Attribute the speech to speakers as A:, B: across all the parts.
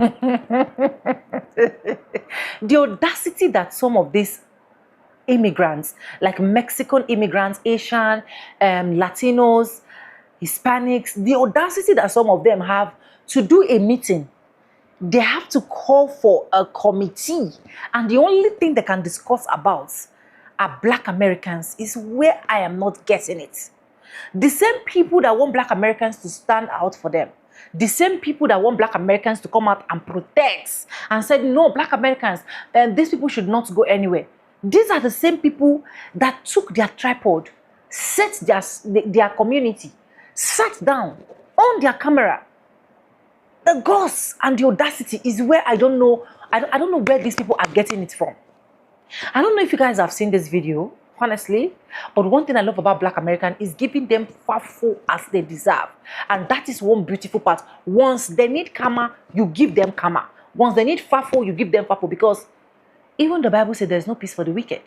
A: The audacity that some of these immigrants, like Mexican immigrants, Asian, Latinos, Hispanics, the audacity that some of them have to do a meeting. They have to call for a committee, and the only thing they can discuss about are Black Americans is where I am not getting it. The same people that want Black Americans to stand out for them, the same people that want Black Americans to come out and protest and said, no, Black Americans, then these people should not go anywhere. These are the same people that took their tripod, set their community, sat down on their camera. The guts and the audacity is where I don't know. I don't know where these people are getting it from. I don't know if you guys have seen this video, honestly, but one thing I love about Black American is giving them fafo as they deserve. And that is one beautiful part. Once they need karma, you give them karma. Once they need fafo, you give them fafo, because even the Bible says there's no peace for the wicked.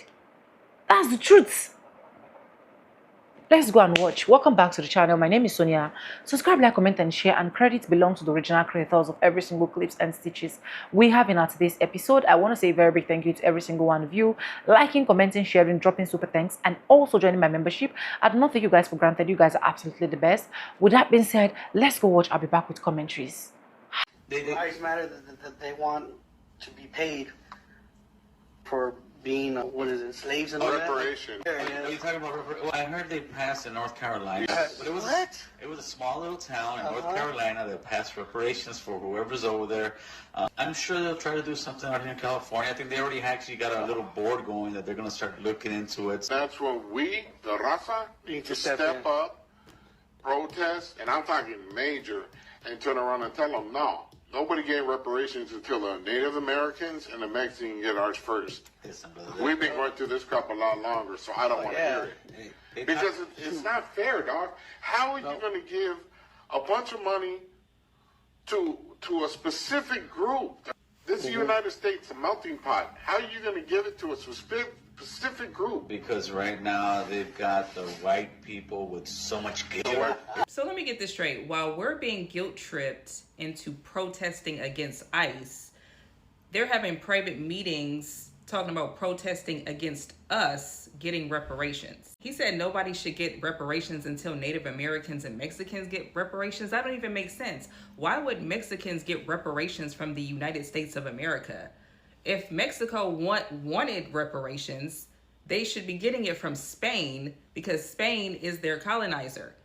A: That's the truth. Let's go and watch. Welcome back to the channel. My name is Sonia. Subscribe, like, comment, and share. And credit belongs to the original creators of every single clips and stitches we have in our today's episode. I want to say a very big thank you to every single one of you. Liking, commenting, sharing, dropping super thanks, and also joining my membership. I do not take you guys for granted. You guys are absolutely the best. With that being said, let's go watch. I'll be back with commentaries.
B: Lives matter that they want to be paid for being, what is it, slaves and all that?
C: Reparation.
D: Are you talking about well, I heard they passed in North Carolina. But it was it was a small little town in North Carolina that passed reparations for whoever's over there. I'm sure they'll try to do something out here in California. I think they already actually got a little board going that they're going to start looking into it.
C: That's when we, the Raza, need to step up, protest, and I'm talking major, and turn around and tell them, no, nobody gave reparations until the Native Americans and the Mexicans get ours first. We've been going through this crap a lot longer, so I don't want to hear it. Because it's not fair, dog. How are you going to give a bunch of money to a specific group? This is the United States, a melting pot. How are you going to give it to a specific group?
D: Because right now they've got the white people with so much guilt.
E: So let me get this straight. While we're being guilt-tripped into protesting against ICE, they're having private meetings talking about protesting against us getting reparations. He said nobody should get reparations until Native Americans and Mexicans get reparations. That don't even make sense. Why would Mexicans get reparations from the United States of America? If Mexico wanted reparations, they should be getting it from Spain, because Spain is their colonizer.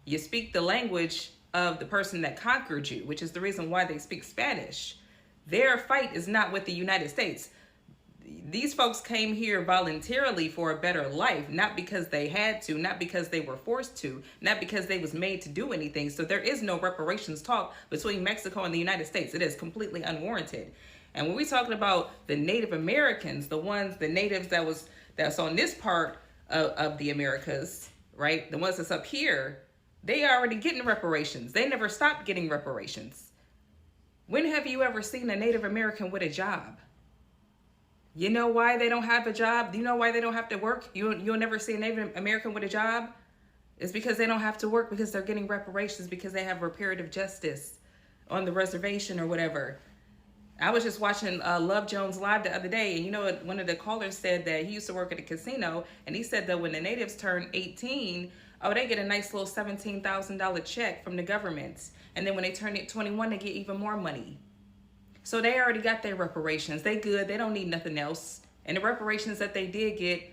E: You speak the language of the person that conquered you, which is the reason why they speak Spanish. Their fight is not with the United States. These folks came here voluntarily for a better life, not because they had to, not because they were forced to, not because they was made to do anything. So there is no reparations talk between Mexico and the United States. It is completely unwarranted. And when we're talking about the Native Americans, the natives that's on this part of the Americas, right? The ones that's up here, they are already getting reparations. They never stopped getting reparations. When have you ever seen a Native American with a job? You know why they don't have a job? Do you know why they don't have to work? You'll never see a Native American with a job? It's because they don't have to work, because they're getting reparations, because they have reparative justice on the reservation or whatever. I was just watching Love Jones live the other day, and you know what, one of the callers said that he used to work at a casino, and he said that when the natives turn 18, oh, they get a nice little $17,000 check from the government. And then when they turn 21, they get even more money. So they already got their reparations. They good. They don't need nothing else. And the reparations that they did get,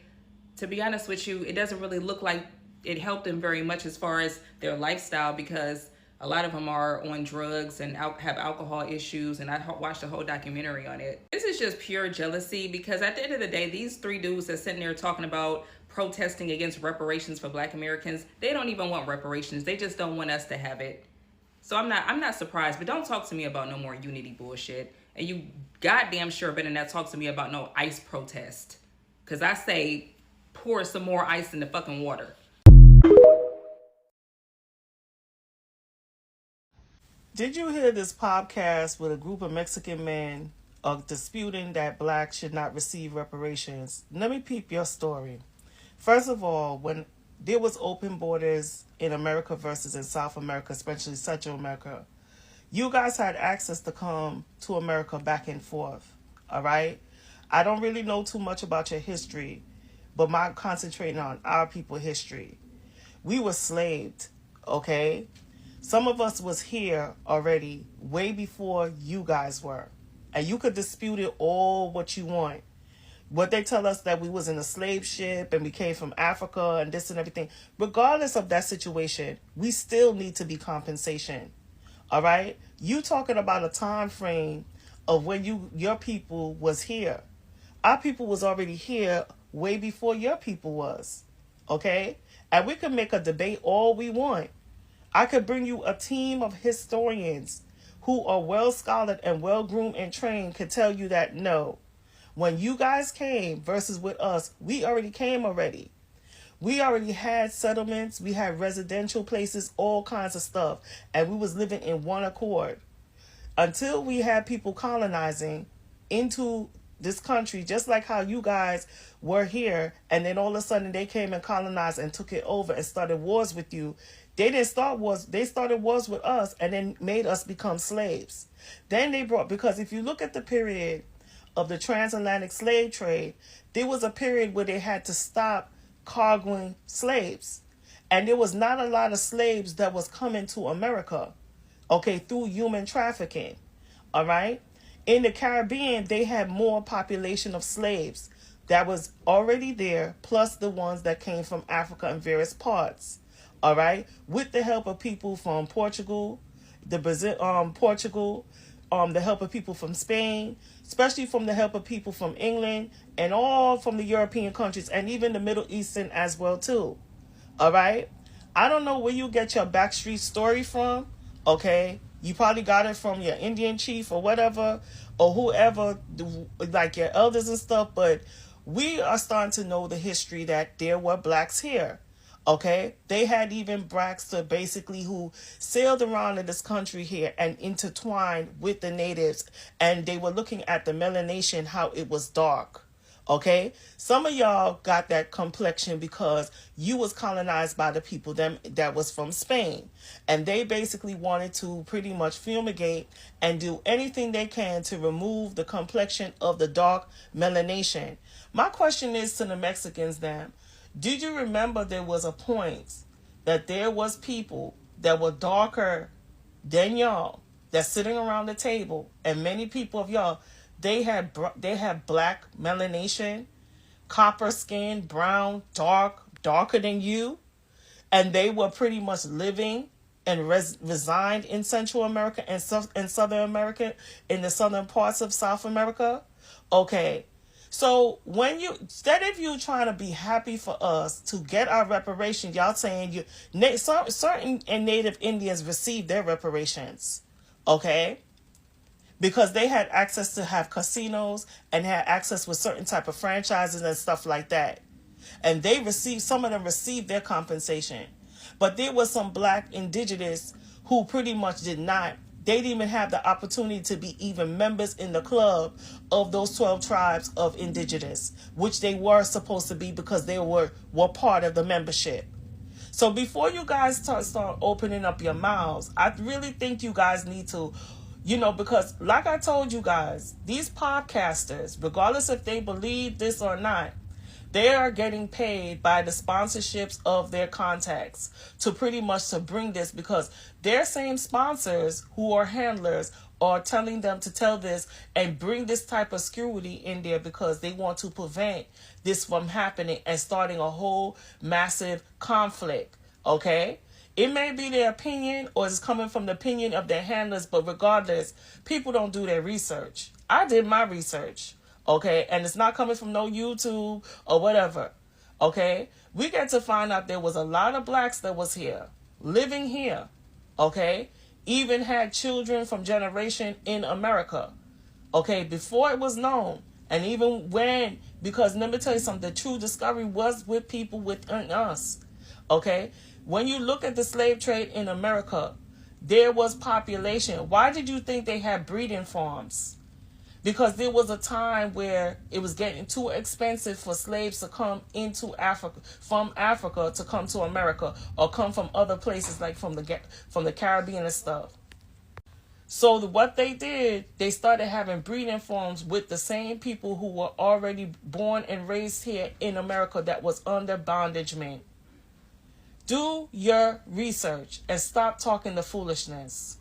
E: to be honest with you, it doesn't really look like it helped them very much as far as their lifestyle, because a lot of them are on drugs and have alcohol issues. And I watched a whole documentary on it. This is just pure jealousy, because at the end of the day, these three dudes that's sitting there talking about protesting against reparations for Black Americans, they don't even want reparations. They just don't want us to have it. So I'm not surprised, but don't talk to me about no more unity bullshit. And you goddamn sure better not talk to me about no ICE protest. Because I say pour some more ice in the fucking water.
F: Did you hear this podcast with a group of Mexican men disputing that Blacks should not receive reparations? Let me peep your story. First of all, when there was open borders in America versus in South America, especially Central America, You guys had access to come to America back and forth. All right. I don't really know too much about your history, but my concentrating on our people history. We were slaved, okay? Some of us was here already way before you guys were. And you could dispute it all what you want. What they tell us that we was in a slave ship and we came from Africa and this and everything. Regardless of that situation, we still need to be compensation. All right? You talking about a time frame of when your people was here. Our people was already here way before your people was. Okay? And we can make a debate all we want. I could bring you a team of historians who are well scholared and well groomed and trained could tell you that no. When you guys came versus with us, we already came already. We already had settlements, we had residential places, all kinds of stuff. And we was living in one accord. Until we had people colonizing into this country, just like how you guys were here, and then all of a sudden they came and colonized and took it over and started wars with you. They didn't start wars, they started wars with us and then made us become slaves. Then they brought, because if you look at the period of the transatlantic slave trade, there was a period where they had to stop cargoing slaves. And there was not a lot of slaves that was coming to America, okay, through human trafficking, all right? In the Caribbean, they had more population of slaves that was already there, plus the ones that came from Africa and various parts, all right? With the help of people from Portugal, the help of people from Spain, especially from the help of people from England, and all from the European countries, and even the Middle Eastern as well too, all right? I don't know where you get your backstreet story from, okay? You probably got it from your Indian chief or whatever, or whoever, like your elders and stuff, but we are starting to know the history that there were blacks here, okay? They had even blacks to basically who sailed around in this country here and intertwined with the natives, and they were looking at the melanation, how it was dark. Okay, some of y'all got that complexion because you was colonized by the people that was from Spain, and they basically wanted to pretty much fumigate and do anything they can to remove the complexion of the dark melanation. My question is to the Mexicans then, did you remember there was a point that there was people that were darker than y'all that's sitting around the table, and many people of y'all, they had black melanation, copper skin, brown, darker than you, and they were pretty much living and resigned in Central America and Southern America, in the southern parts of South America. Okay, so when instead of you trying to be happy for us to get our reparations, y'all saying certain Native Indians received their reparations, okay? Because they had access to have casinos and had access with certain type of franchises and stuff like that. And some of them received their compensation. But there was some black indigenous who pretty much did not. They didn't even have the opportunity to be even members in the club of those 12 tribes of indigenous, which they were supposed to be because they were part of the membership. So before you guys start opening up your mouths, I really think you guys need to, because like I told you guys, these podcasters, regardless if they believe this or not, they are getting paid by the sponsorships of their contacts to pretty much to bring this, because their same sponsors who are handlers are telling them to tell this and bring this type of security in there because they want to prevent this from happening and starting a whole massive conflict, okay? It may be their opinion or it's coming from the opinion of their handlers, but regardless, people don't do their research. I did my research, okay? And it's not coming from no YouTube or whatever, okay? We get to find out there was a lot of blacks that was here, living here, okay? Even had children from generation in America, okay? Before it was known. And even when, because let me tell you something, the true discovery was with people within us, okay? When you look at the slave trade in America, there was population. Why did you think they had breeding farms? Because there was a time where it was getting too expensive for slaves to come into Africa, from Africa to come to America, or come from other places like from the Caribbean and stuff. So what they did, they started having breeding farms with the same people who were already born and raised here in America that was under bondagement. Do your research and stop talking the foolishness.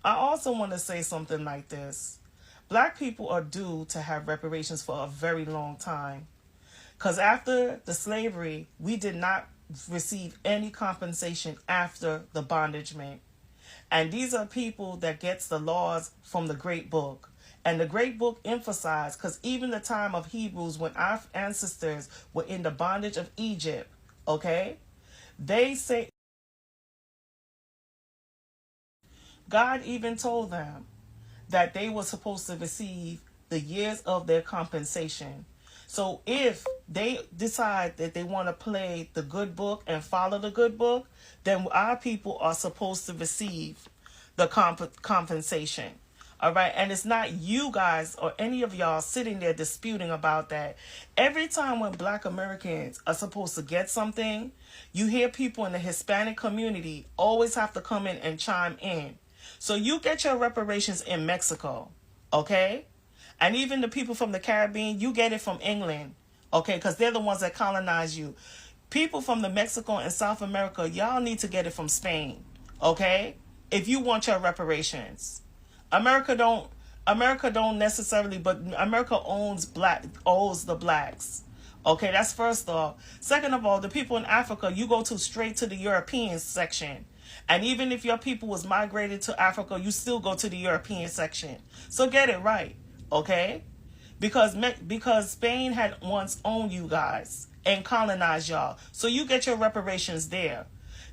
F: I also want to say something like this. Black people are due to have reparations for a very long time. Because after the slavery, we did not receive any compensation after the bondagement. And these are people that gets the laws from the Great Book. And the Great Book emphasized, because even the time of Hebrews, when our ancestors were in the bondage of Egypt, okay, they say, God even told them that they were supposed to receive the years of their compensation. So if they decide that they want to play the good book and follow the good book, then our people are supposed to receive the compensation. All right. And it's not you guys or any of y'all sitting there disputing about that. Every time when Black Americans are supposed to get something, you hear people in the Hispanic community always have to come in and chime in. So you get your reparations in Mexico. Okay. And even the people from the Caribbean, you get it from England, okay, because they're the ones that colonize you. People from the Mexico and South America, y'all need to get it from Spain, okay, if you want your reparations. America don't necessarily, but America owes the blacks. Okay, that's first off. Second of all, the people in Africa, you go straight to the European section. And even if your people was migrated to Africa, you still go to the European section. So get it right. Okay, because Spain had once owned you guys and colonized y'all, so you get your reparations there.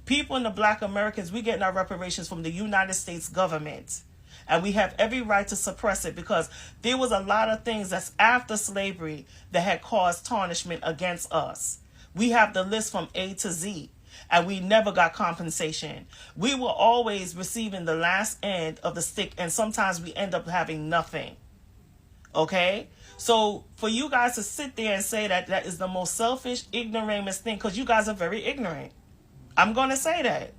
F: People in the Black Americans, we getting our reparations from the United States government, and we have every right to suppress it because there was a lot of things that's after slavery that had caused tarnishment against us. We have the list from A to Z. And we never got compensation. We were always receiving the last end of the stick, and sometimes we end up having nothing. Okay, so for you guys to sit there and say that is the most selfish, ignoramus thing, because you guys are very ignorant. I'm going to say that.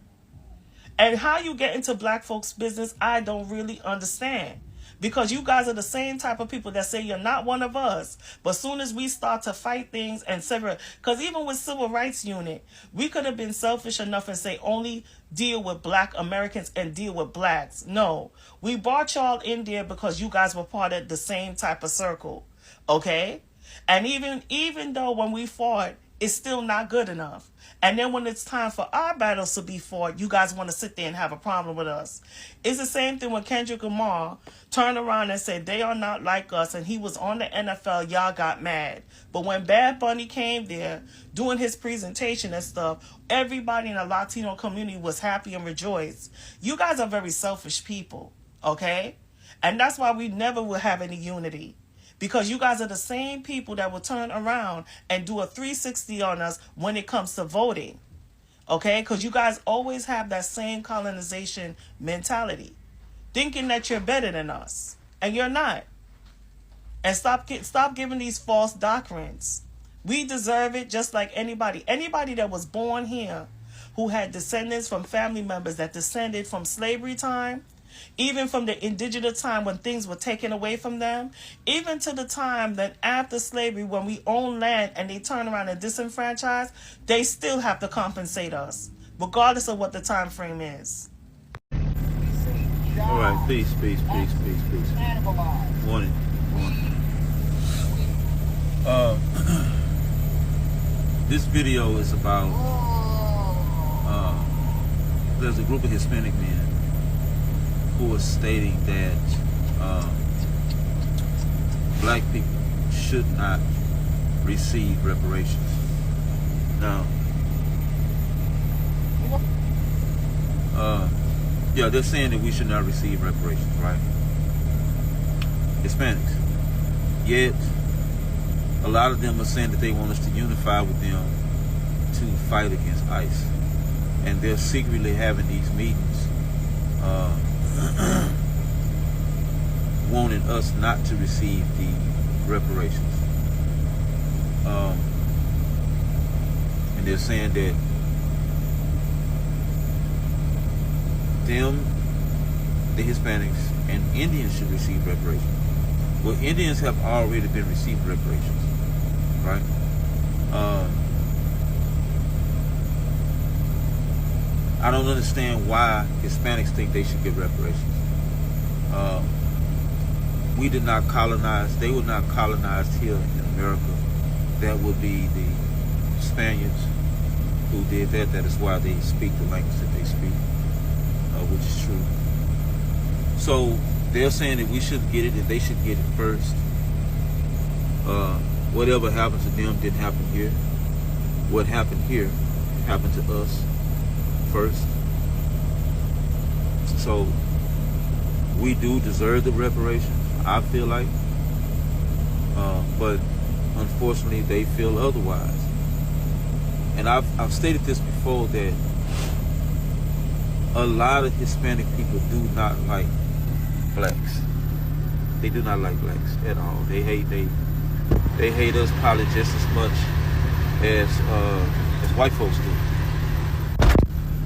F: And how you get into Black folks' business, I don't really understand. Because you guys are the same type of people that say you're not one of us. But as soon as we start to fight things and sever, because even with Civil Rights Unit, we could have been selfish enough and say only deal with Black Americans and deal with blacks. No, we brought y'all in there because you guys were part of the same type of circle. Okay? And even though when we fought, it's still not good enough. And then when it's time for our battles to be fought, you guys want to sit there and have a problem with us. It's the same thing when Kendrick Lamar turned around and said they are not like us, and he was on the NFL, y'all got mad. But when Bad Bunny came there doing his presentation and stuff, everybody in the Latino community was happy and rejoiced. You guys are very selfish people, okay? And that's why we never will have any unity. Because you guys are the same people that will turn around and do a 360 on us when it comes to voting. Okay? Because you guys always have that same colonization mentality. Thinking that you're better than us. And you're not. And stop giving these false doctrines. We deserve it just like anybody. Anybody that was born here who had descendants from family members that descended from slavery time, even from the indigenous time when things were taken away from them, even to the time that after slavery when we own land and they turn around and disenfranchise, they still have to compensate us, regardless of what the time frame is.
G: All right, peace. Morning. This video is about, there's a group of Hispanic men who are stating that Black people should not receive reparations. Now, yeah, they're saying that we should not receive reparations, right? Hispanics. Yet, a lot of them are saying that they want us to unify with them to fight against ICE. And they're secretly having these meetings wanting us not to receive the reparations. And they're saying that the Hispanics and Indians should receive reparations. Well, Indians have already been receiving reparations, right? I don't understand why Hispanics think they should get reparations. We did not colonize, they were not colonized here in America. That would be the Spaniards who did that. That is why they speak the language that they speak, which is true. So they're saying that we should get it, that they should get it first. Whatever happened to them didn't happen here. What happened here happened to us first. So we do deserve the reparations, I feel like. But unfortunately they feel otherwise. And I've stated this before, that a lot of Hispanic people do not like blacks. They do not like blacks at all. They hate us probably just as much as white folks do.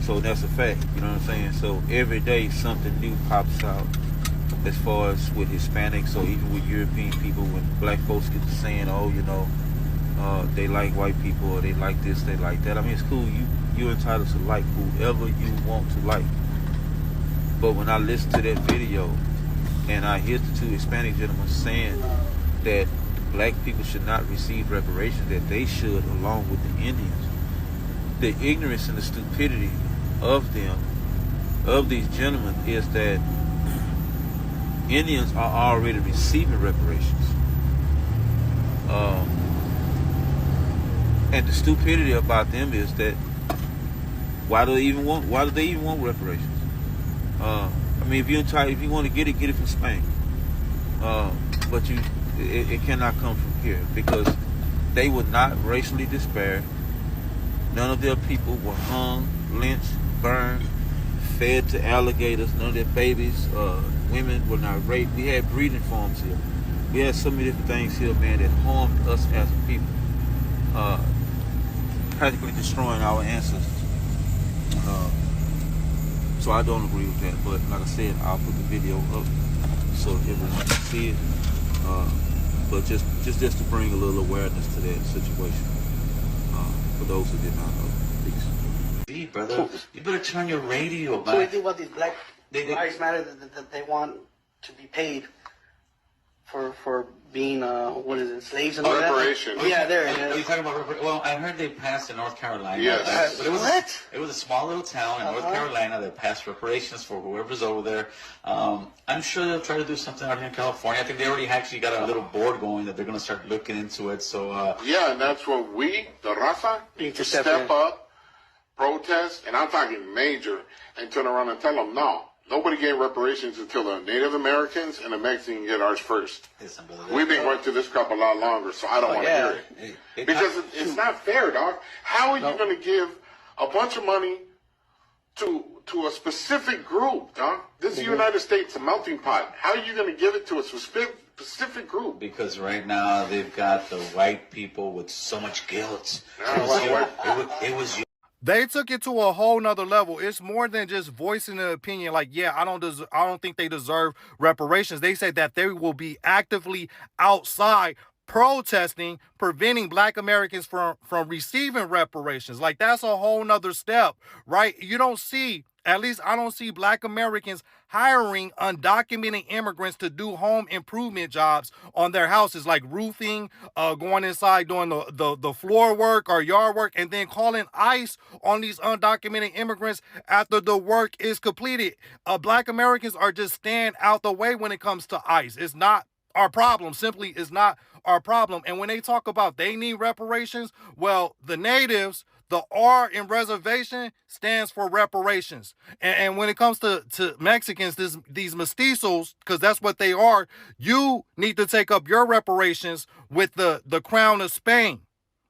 G: So that's a fact, you know what I'm saying? So every day something new pops out as far as with Hispanics, or even with European people, when black folks get to saying, oh, you know, they like white people, or they like this, they like that. I mean, it's cool. You're entitled to like whoever you want to like. But when I listen to that video and I hear the two Hispanic gentlemen saying that black people should not receive reparations, that they should along with the Indians, the ignorance and the stupidity of them, of these gentlemen, is that Indians are already receiving reparations. And the stupidity about them is that why do they even want reparations? I mean, if you want to get it from Spain. But it cannot come from here, because they were not racially disparate. None of their people were hung, lynched, burned, fed to alligators. None of their babies, women were not raped. We had breeding farms here. We had so many different things here, man, that harmed us as a people, practically destroying our ancestors. So I don't agree with that. But like I said, I'll put the video up so everyone can see it. But just to bring a little awareness to that situation, for those who did not know. Peace.
D: Hey, brother, you better turn your radio back.
B: So what do you think about these Black Lives Matter that they want to be paid for being slaves and all that?
C: Reparations.
B: Yeah, there.
D: Are you talking about reparations? Well, I heard they passed in North Carolina.
C: Yes.
D: But it was a small little town in North Carolina that passed reparations for whoever's over there. I'm sure they'll try to do something out here in California. I think they already actually got a little board going that they're going to start looking into it. So
C: yeah, and that's when we, the Raza, need to step up, protest, and I'm talking major, and turn around and tell them, no, nobody gave reparations until the Native Americans and the Mexicans get ours first.
D: Listen, brother,
C: We've been going through this crap a lot longer, so I don't want to hear it. Because it's not fair, dog. How are you going to give a bunch of money to a specific group, dog? This is the United States, a melting pot. How are you going to give it to a specific group?
D: Because right now they've got the white people with so much guilt. It was your
H: They took it to a whole nother level. It's more than just voicing an opinion like, yeah, I don't think they deserve reparations. They said that they will be actively outside protesting, preventing Black Americans from receiving reparations. Like, that's a whole nother step, right? You don't see, at least I don't see Black Americans hiring undocumented immigrants to do home improvement jobs on their houses, like roofing, going inside doing the floor work or yard work, and then calling ICE on these undocumented immigrants after the work is completed. Black Americans are just staying out the way when it comes to ICE. It's not our problem. Simply is not our problem. And when they talk about they need reparations, well, the natives, the R in reservation stands for reparations. And when it comes to Mexicans, these mestizos, because that's what they are, you need to take up your reparations with the crown of Spain.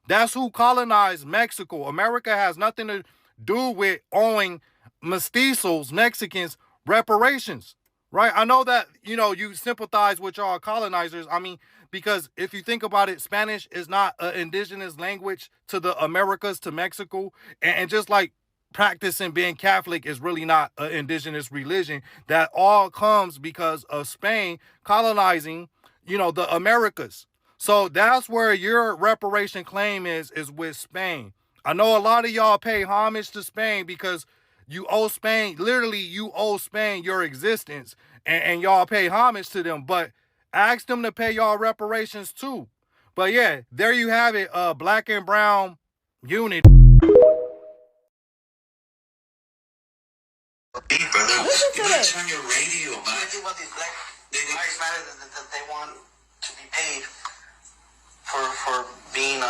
H: That's who colonized Mexico. America has nothing to do with owing mestizos, Mexicans, reparations. Right? I know that, you sympathize with y'all colonizers. I mean, because if you think about it, Spanish is not an indigenous language to the Americas, to Mexico. And just like practicing being Catholic is really not an indigenous religion. That all comes because of Spain colonizing, the Americas. So that's where your reparation claim is with Spain. I know a lot of y'all pay homage to Spain because you owe Spain, literally you owe Spain your existence, and y'all pay homage to them, but ask them to pay y'all reparations too. But yeah, there you have it, black and brown unity.
D: Hey, brother,
F: Listen
D: you
F: to
D: better
F: this.
D: turn your radio,
B: What do
D: man.
B: you think about these black lives matter that they want to be paid for being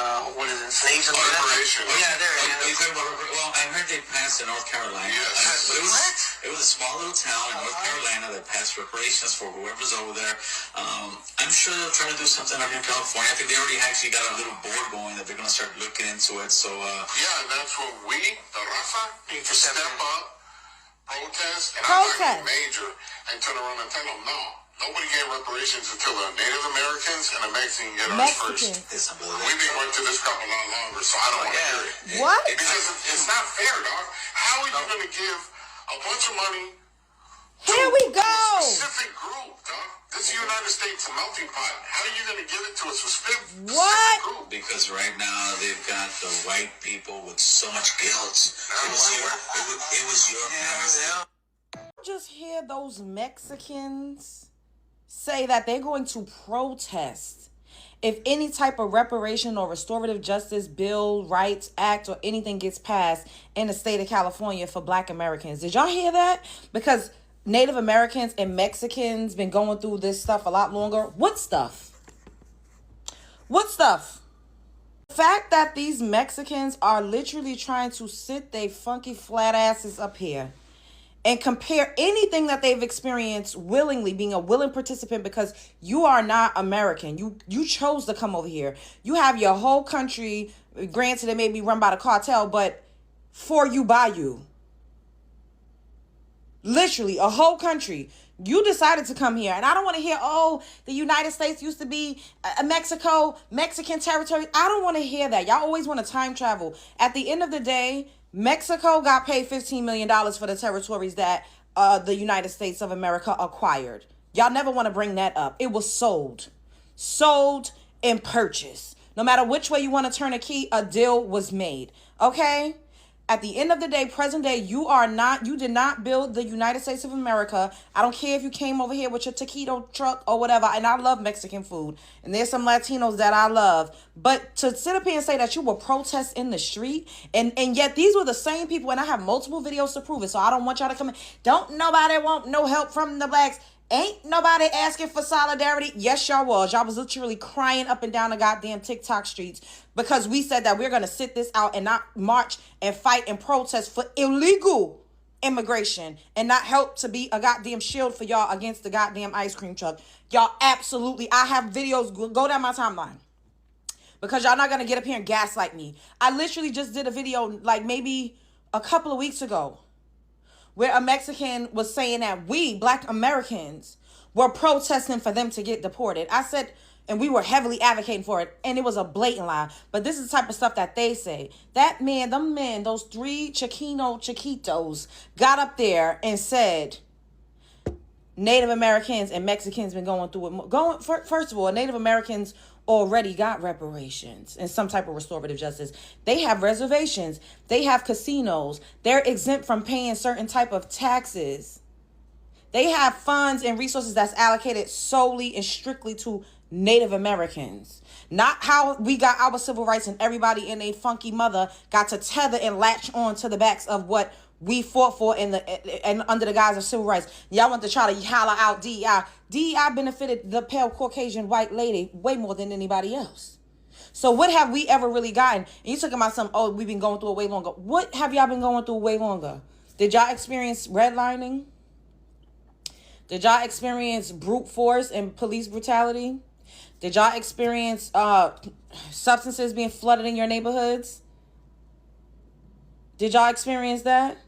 B: slaves and
C: Reparations.
B: Yeah, there.
D: You talking about, well, I heard they passed in North Carolina.
C: Yes.
D: But it was a small little town in North Carolina that passed reparations for whoever's over there. I'm sure they'll try to do something out here in California. I think they already actually got a little board going that they're going to start looking into it. So,
C: Yeah, and that's what we, the Rafa, need to step up, protest, and I'm
F: Protest.
C: talking major, and turn around and tell them, no, nobody gave reparations until the Native Americans and the Mexicans get ours first.
F: Mexicans.
C: We've been going to this crap a lot longer, so I don't want to hear it.
F: What?
C: Because it's not fair, dog. How are you going to give a bunch of money
F: Here we
C: to
F: go.
C: a specific group, dog? This is the United States melting pot. How are you going to give it to a specific group?
D: because right now they've got the white people with so much guilt. It was your parents.
F: Just hear those Mexicans say that they're going to protest if any type of reparation or restorative justice bill, rights, act, or anything gets passed in the state of California for Black Americans. Did y'all hear that? Because Native Americans and Mexicans been going through this stuff a lot longer. What stuff? What stuff? The fact that these Mexicans are literally trying to sit their funky flat asses up here and compare anything that they've experienced willingly, being a willing participant, because you are not American. You chose to come over here. You have your whole country, granted it may be run by the cartel, but for you, by you. Literally, a whole country. You decided to come here. And I don't want to hear, oh, the United States used to be Mexico, Mexican territory. I don't want to hear that. Y'all always want to time travel. At the end of the day, Mexico got paid $15 million for the territories that the United States of America acquired. Y'all never want to bring that up. It was sold. Sold and purchased. No matter which way you want to turn a key, a deal was made. Okay? At the end of the day, present day, you did not build the United States of America. I don't care if you came over here with your taquito truck or whatever. And I love Mexican food. And there's some Latinos that I love. But to sit up here and say that you will protest in the street, and yet these were the same people, and I have multiple videos to prove it. So I don't want y'all to come in. Don't nobody want no help from the blacks. Ain't nobody asking for solidarity. Yes, y'all was. Y'all was literally crying up and down the goddamn TikTok streets because we said that we're going to sit this out and not march and fight and protest for illegal immigration and not help to be a goddamn shield for y'all against the goddamn ice cream truck. Y'all absolutely, I have videos, go down my timeline. Because y'all not going to get up here and gaslight me. I literally just did a video like maybe a couple of weeks ago where a Mexican was saying that we, Black Americans, were protesting for them to get deported. I said, and we were heavily advocating for it, and it was a blatant lie. But this is the type of stuff that they say. That man, those 3 Chiquitos got up there and said, Native Americans and Mexicans been going through it. First of all, Native Americans already got reparations and some type of restorative justice. They have reservations. They have casinos. They're exempt from paying certain type of taxes. They have funds and resources that's allocated solely and strictly to Native Americans. Not how we got our civil rights and everybody and a funky mother got to tether and latch on to the backs of what we fought for and under the guise of civil rights. Y'all want to try to holler out DEI. DEI benefited the pale Caucasian white lady way more than anybody else. So what have we ever really gotten? And you talking about we've been going through it way longer. What have y'all been going through way longer? Did y'all experience redlining? Did y'all experience brute force and police brutality? Did y'all experience substances being flooded in your neighborhoods? Did y'all experience that?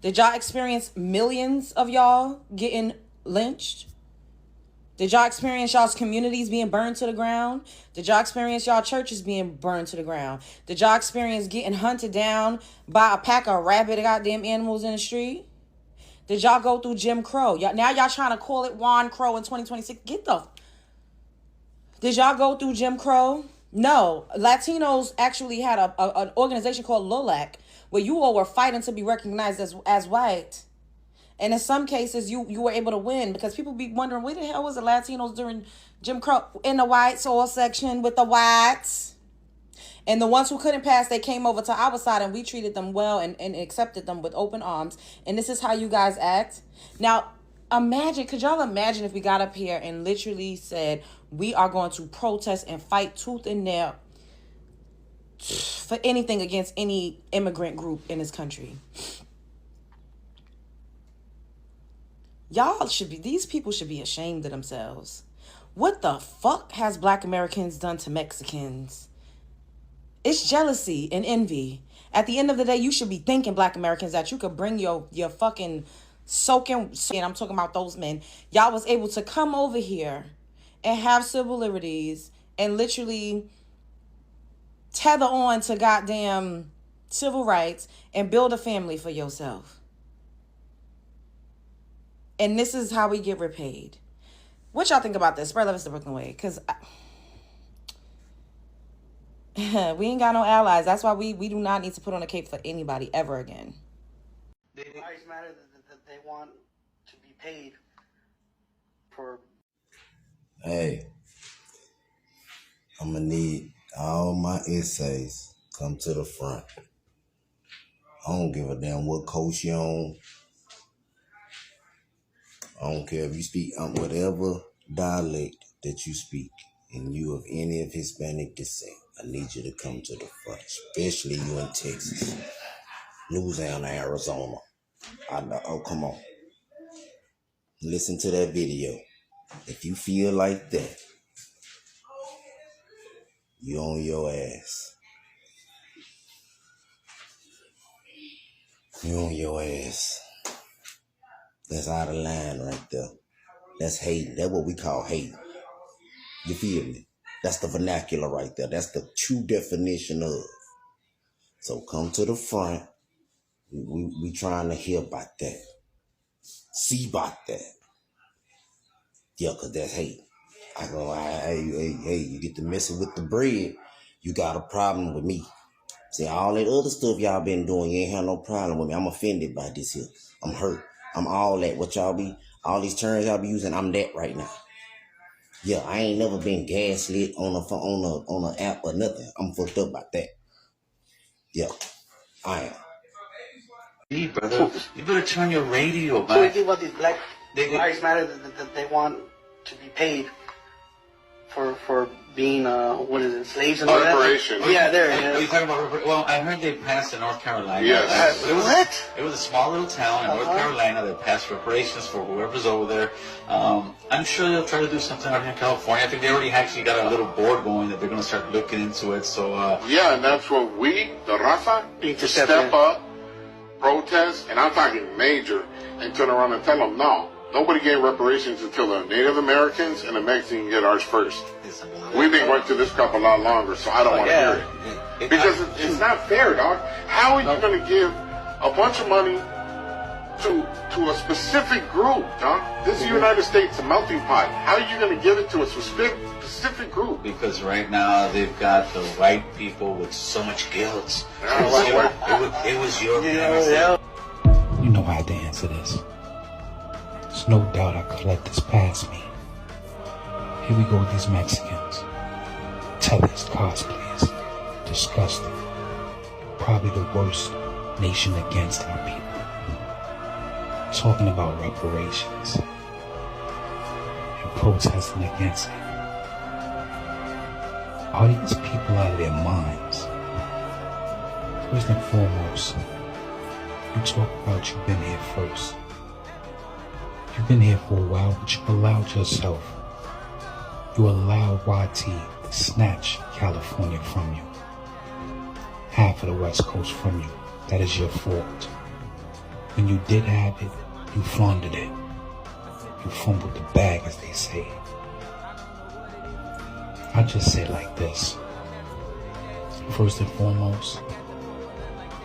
F: Did y'all experience millions of y'all getting lynched?
I: Did y'all experience y'all's communities being burned to the ground? Did y'all experience y'all churches being burned to the ground? Did y'all experience getting hunted down by a pack of rabid goddamn animals in the street? Did y'all go through Jim Crow? Now y'all trying to call it Juan Crow in 2026? Did y'all go through Jim Crow? No. Latinos actually had an organization called LOLAC where you all were fighting to be recognized as white. And in some cases, you were able to win because people be wondering, where the hell was the Latinos during Jim Crow? In the white soil section with the whites. And the ones who couldn't pass, they came over to our side and we treated them well and accepted them with open arms. And this is how you guys act. Now, could y'all imagine if we got up here and literally said, we are going to protest and fight tooth and nail for anything against any immigrant group in this country? These people should be ashamed of themselves. What the fuck has Black Americans done to Mexicans? It's jealousy and envy. At the end of the day, you should be thinking, Black Americans, that you could bring your fucking soaking, and I'm talking about those men. Y'all was able to come over here and have civil liberties and literally tether on to goddamn civil rights and build a family for yourself. And this is how we get repaid. What y'all think about this? Spread love is the Brooklyn way. Because we ain't got no allies. That's why we do not need to put on a cape for anybody ever again.
B: Lives matter that they want to be paid for.
J: Hey, I'm going to need all my essays come to the front. I don't give a damn what coast you on. I don't care if you speak whatever dialect that you speak and you of any of Hispanic descent. I need you to come to the front, especially you in Texas, Louisiana, Arizona. Oh, come on. Listen to that video. If you feel like that, you on your ass. You on your ass. That's out of line right there. That's hating. That's what we call hating. You feel me? That's the vernacular right there. That's the true definition of. So come to the front. We trying to hear about that. See about that. Yeah, because that's hate. I go, hey, you get to messing with the bread, you got a problem with me. See, all that other stuff y'all been doing, you ain't have no problem with me. I'm offended by this here. I'm hurt. I'm all that. What y'all be, all these terms y'all be using, I'm that right now. Yeah, I ain't never been gaslit on an app or nothing. I'm fucked up about that. Yeah, I am.
D: Hey, brother, you better turn your radio back.
B: So you think about these Black Lives Matter that they want to be paid for being slaves and all that?
C: Reparations.
B: Yeah, there.
D: Are you talking about? Well, I heard they passed in North Carolina.
C: Yes.
D: It was a small little town in North Carolina that passed reparations for whoever's over there. I'm sure they'll try to do something out here in California. I think they already actually got a little board going that they're going to start looking into it. So
C: yeah, and that's what we, the Rafa, need to step up, protest, and I'm talking major, and turn around and tell them no. Nobody gave reparations until the Native Americans and the Mexicans get ours first. We've been going through this crap a lot longer, so I don't want to hear it. Because it's not fair, dog. How are you going to give a bunch of money to a specific group, dog? This is the United States, a melting pot. How are you going to give it to a specific group?
D: Because right now they've got the white people with so much guilt. It was your parents.
K: You know I had to answer this. There's no doubt I could let this pass me. Here we go with these Mexicans. Tellers, cosplayers, disgusting. Probably the worst nation against our people. Talking about reparations and protesting against it. Are these people out of their minds? First and foremost, you talk about you've been here first. You've been here for a while, but you allowed yourself. You allowed YT to snatch California from you. Half of the West Coast from you. That is your fault. When you did have it, you flaunted it. You fumbled the bag, as they say. just say it like this. First and foremost,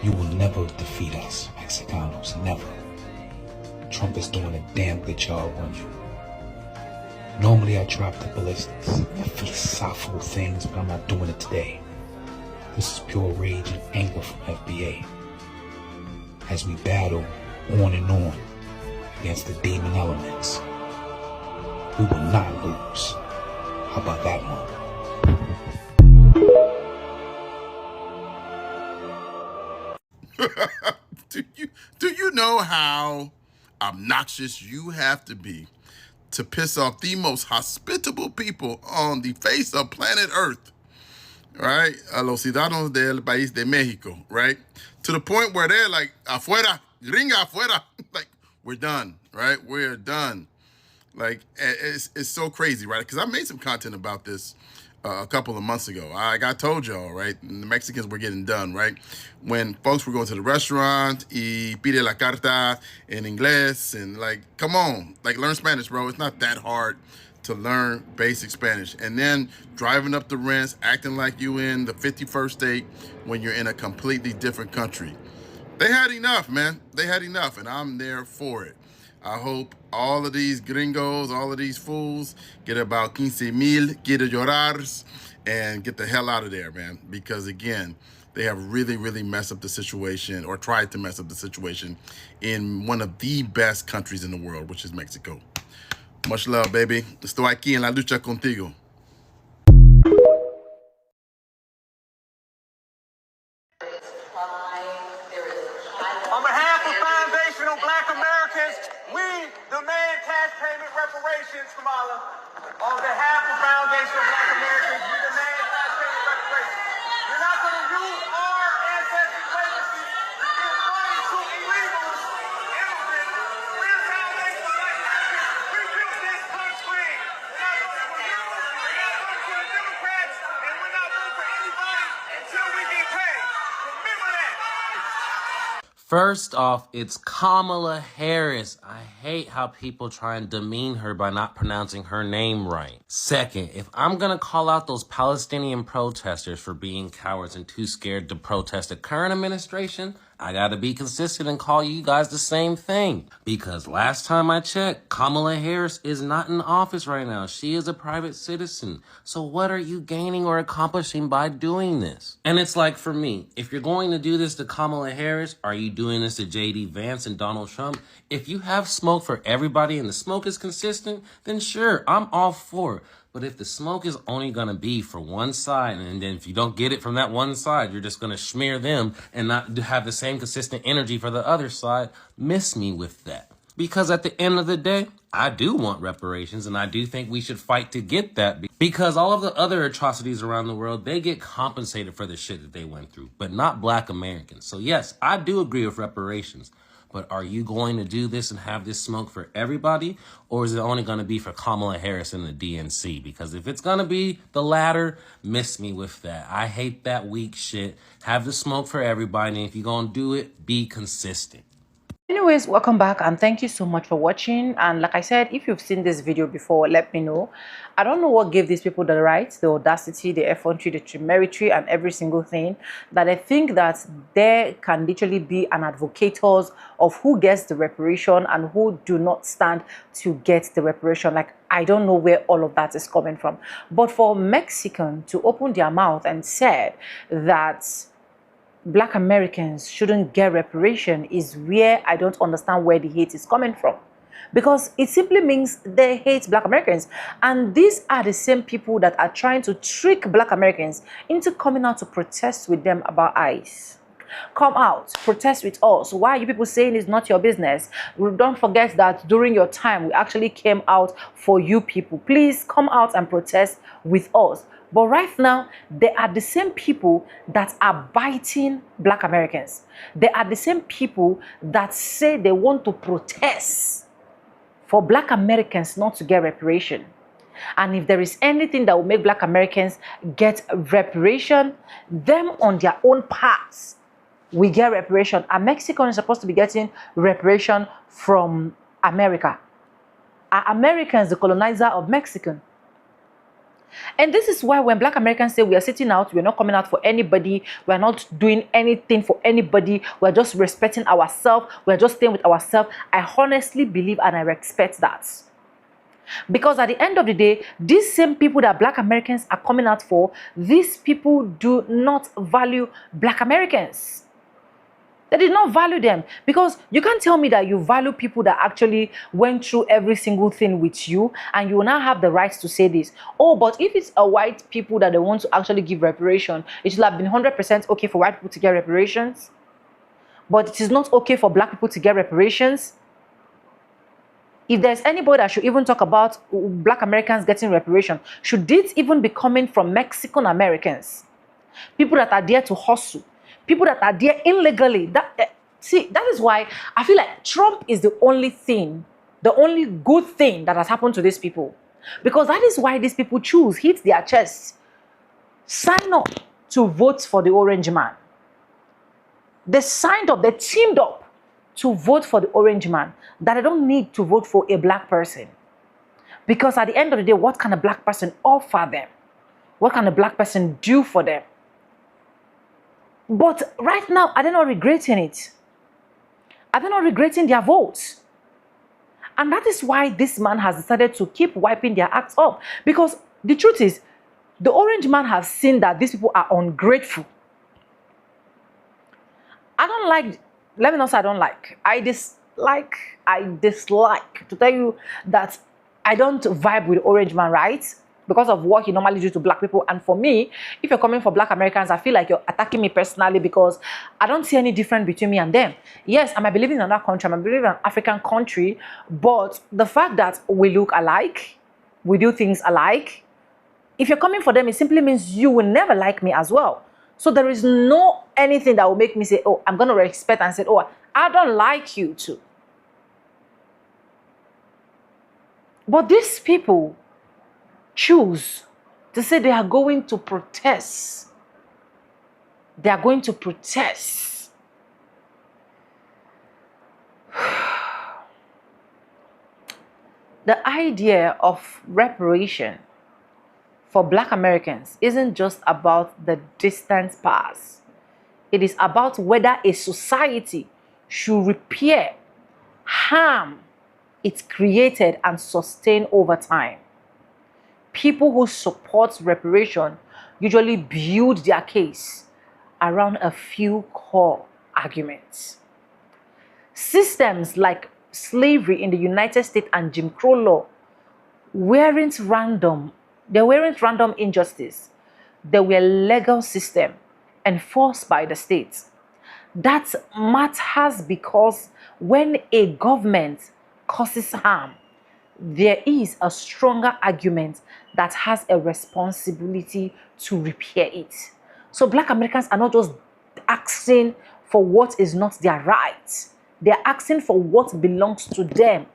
K: you will never defeat us, Mexicanos, never. Trump is doing a damn good job on you. Normally I drop the ballistics and philosophical things, but I'm not doing it today. This is pure rage and anger from FBA. As we battle on and on against the demon elements, we will not lose. How about that one?
L: Do you know how obnoxious you have to be to piss off the most hospitable people on the face of planet Earth? Right? A los ciudadanos del país de Mexico, right? To the point where they're like, afuera, gringa afuera. Like, we're done, right? We're done. Like, it's so crazy, right? Because I made some content about this a couple of months ago. I told y'all, right? The Mexicans were getting done, right? When folks were going to the restaurant, y pide la carta in inglés, and like, come on, like, learn Spanish, bro. It's not that hard to learn basic Spanish. And then driving up the rents, acting like you in the 51st state when you're in a completely different country. They had enough, man. They had enough, and I'm there for it. I hope all of these gringos, all of these fools get about 15,000 quiero llorars and get the hell out of there, man. Because again, they have really, really messed up the situation, or tried to mess up the situation in one of the best countries in the world, which is Mexico. Much love, baby. Estoy aquí en la lucha contigo.
M: On behalf of foundational Black Americans, we demand cash payment reparations, Kamala. On behalf of foundational Black Americans, we demand cash payment reparations. You're not going to use our ancestors' legacy to give money to illegals, immigrants. We're foundational Black Americans. We built this country. We're not voting for you. We're not voting for the Democrats. And we're not voting for anybody until we get paid. Remember that.
N: First off, it's Kamala Harris. I hate how people try and demean her by not pronouncing her name right. Second, if I'm gonna call out those Palestinian protesters for being cowards and too scared to protest the current administration, I gotta be consistent and call you guys the same thing. Because last time I checked, Kamala Harris is not in office right now. She is a private citizen. So what are you gaining or accomplishing by doing this? And it's like, for me, if you're going to do this to Kamala Harris, are you doing this to J.D. Vance and Donald Trump? If you have smoke for everybody and the smoke is consistent, then sure, I'm all for it. But if the smoke is only going to be for one side, and then if you don't get it from that one side, you're just going to smear them and not have the same consistent energy for the other side, miss me with that. Because at the end of the day, I do want reparations, and I do think we should fight to get that. Because all of the other atrocities around the world, they get compensated for the shit that they went through, but not Black Americans. So yes, I do agree with reparations. But are you going to do this and have this smoke for everybody? Or is it only going to be for Kamala Harris and the DNC? Because if it's going to be the latter, miss me with that. I hate that weak shit. Have the smoke for everybody. And if you're going to do it, be consistent.
A: Anyways, welcome back and thank you so much for watching. And like I said, if you've seen this video before, let me know. I don't know what gave these people the right, the audacity, the effrontery, the temerity, and every single thing, that I think that there can literally be an advocators of who gets the reparation and who do not stand to get the reparation. Like, I don't know where all of that is coming from. But for Mexican to open their mouth and said that Black Americans shouldn't get reparation is where I don't understand where the hate is coming from. Because it simply means they hate Black Americans. And these are the same people that are trying to trick Black Americans into coming out to protest with them about ICE. Come out, protest with us. Why are you people saying it's not your business? Don't forget that during your time, we actually came out for you people. Please come out and protest with us. But right now, they are the same people that are biting Black Americans. They are the same people that say they want to protest for Black Americans not to get reparation. And if there is anything that will make Black Americans get reparation, them on their own paths, we get reparation. A Mexican is supposed to be getting reparation from America. Are Americans the colonizer of Mexican? And this is why when Black Americans say we are sitting out, we're not coming out for anybody, we're not doing anything for anybody, we're just respecting ourselves, we're just staying with ourselves, I honestly believe and I respect that. Because at the end of the day, these same people that Black Americans are coming out for, these people do not value Black Americans. They did not value them, because you can't tell me that you value people that actually went through every single thing with you, and you will now have the rights to say this. Oh, but if it's a white people that they want to actually give reparation, it should have been 100% okay for white people to get reparations, but it is not okay for Black people to get reparations. If there's anybody that should even talk about Black Americans getting reparation, should it even be coming from Mexican Americans? People that are there to hustle, people that are there illegally. See, that is why I feel like Trump is the only thing, the only good thing that has happened to these people. Because that is why these people choose, hit their chests, sign up to vote for the orange man. They signed up, they teamed up to vote for the orange man, that I don't need to vote for a Black person. Because at the end of the day, what can a Black person offer them? What can a Black person do for them? But right now, are they not regretting it? Are they not regretting their votes? And that is why this man has decided to keep wiping their acts up. Because the truth is, the orange man has seen that these people are ungrateful. I don't like, let me not say I don't like, I dislike to tell you that I don't vibe with orange man, right? Because of what he normally do to Black people. And for me, if you're coming for Black Americans, I feel like you're attacking me personally, because I don't see any difference between me and them. Yes, I might be living in another country, I might be living in an African country, but the fact that we look alike, we do things alike, if you're coming for them, it simply means you will never like me as well. So there is no anything that will make me say, oh, I'm going to respect and say, oh, I don't like you too. But these people choose to say they are going to protest. They are going to protest. The idea of reparation for Black Americans isn't just about the distant past. It is about whether a society should repair harm it created and sustain over time. People who support reparation usually build their case around a few core arguments. Systems like slavery in the United States and Jim Crow law weren't random. They weren't random injustice. They were legal system enforced by the state. That matters because when a government causes harm, there is a stronger argument that has a responsibility to repair it. So Black Americans are not just asking for what is not their right. They're asking for what belongs to them.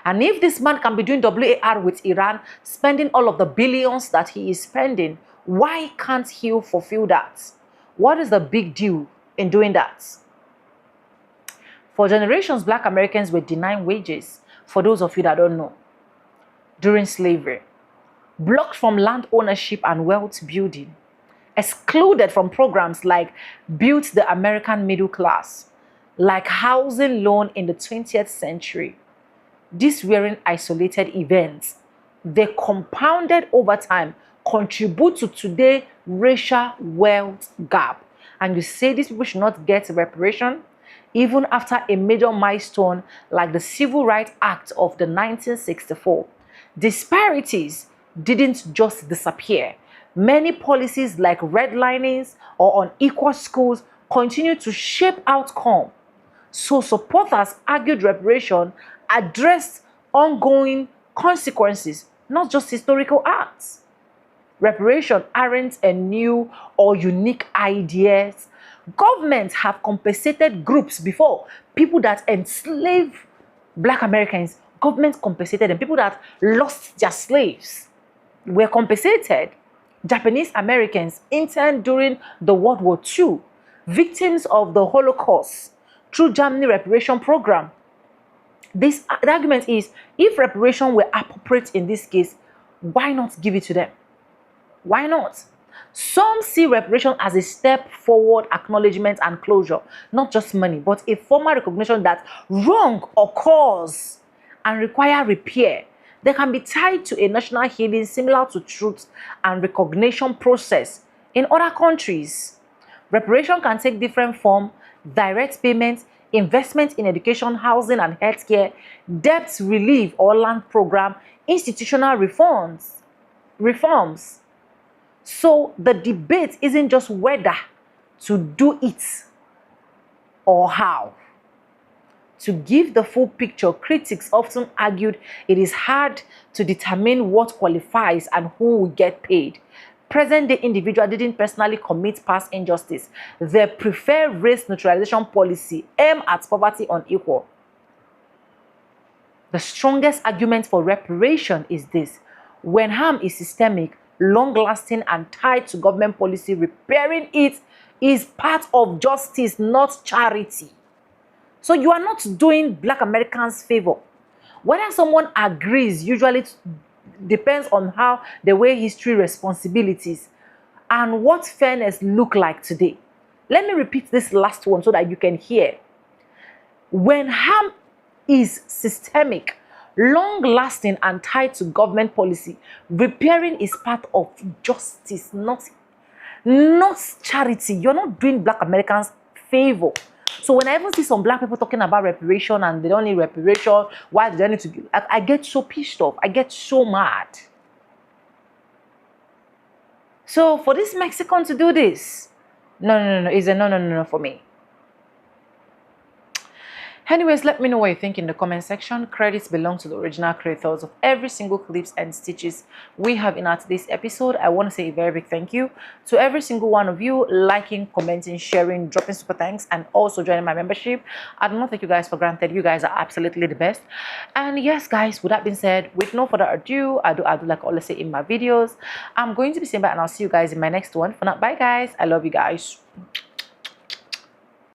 A: And if this man can be doing WAR with Iran, spending all of the billions that he is spending, why can't he fulfill that? What is the big deal in doing that? For generations, Black Americans were denying wages, for those of you that don't know, during slavery, blocked from land ownership and wealth building, excluded from programs like Build the American Middle Class, like housing loan in the 20th century. These weren't isolated events. They compounded over time, contribute to today's racial wealth gap. And you say these people should not get reparation, even after a major milestone like the Civil Rights Act of the 1964. Disparities didn't just disappear. Many policies like redlinings or unequal schools continue to shape outcome. So supporters argued reparation addressed ongoing consequences, not just historical acts. Reparation aren't a new or unique idea. Governments have compensated groups before. People that enslave Black Americans, governments compensated them. People that lost their slaves were compensated. Japanese Americans interned during the World War II, victims of the Holocaust, through Germany reparation program. The argument is, if reparation were appropriate in this case, why not give it to them? Why not? Some see reparation as a step forward, acknowledgement and closure, not just money, but a formal recognition that wrong occurs and require repair. They can be tied to a national healing similar to truth and recognition process in other countries. Reparation can take different form: direct payments, investment in education, housing and healthcare, debt relief or land program, institutional reforms. So the debate isn't just whether to do it or how. To give the full picture, critics often argued it is hard to determine what qualifies and who will get paid. Present-day individual didn't personally commit past injustice. They prefer race neutralization policy, aim at poverty unequal. The strongest argument for reparation is this: when harm is systemic, long-lasting and tied to government policy, repairing it is part of justice, not charity. So you are not doing Black Americans favor. Whether someone agrees usually depends on how they weigh history, responsibilities, and what fairness look like today. Let me repeat this last one so that you can hear. When harm is systemic, long-lasting and tied to government policy, repairing is part of justice, not charity. You're not doing Black Americans favor. So when I even see some Black people talking about reparation and they don't need reparation, why do they need to give? I get so pissed off. I get so mad. So for this Mexican to do this, no, it's a no for me. Anyways, let me know what you think in the comment section. Credits belong to the original creators of every single clips and stitches we have in today's episode. I want to say a very big thank you to every single one of you liking, commenting, sharing, dropping super thanks, and also joining my membership. I do not take you guys for granted. You guys are absolutely the best. And yes, guys, with that being said, with no further ado, I do like I always say in my videos, I'm going to be saying bye, and I'll see you guys in my next one. For now, bye guys. I love you guys.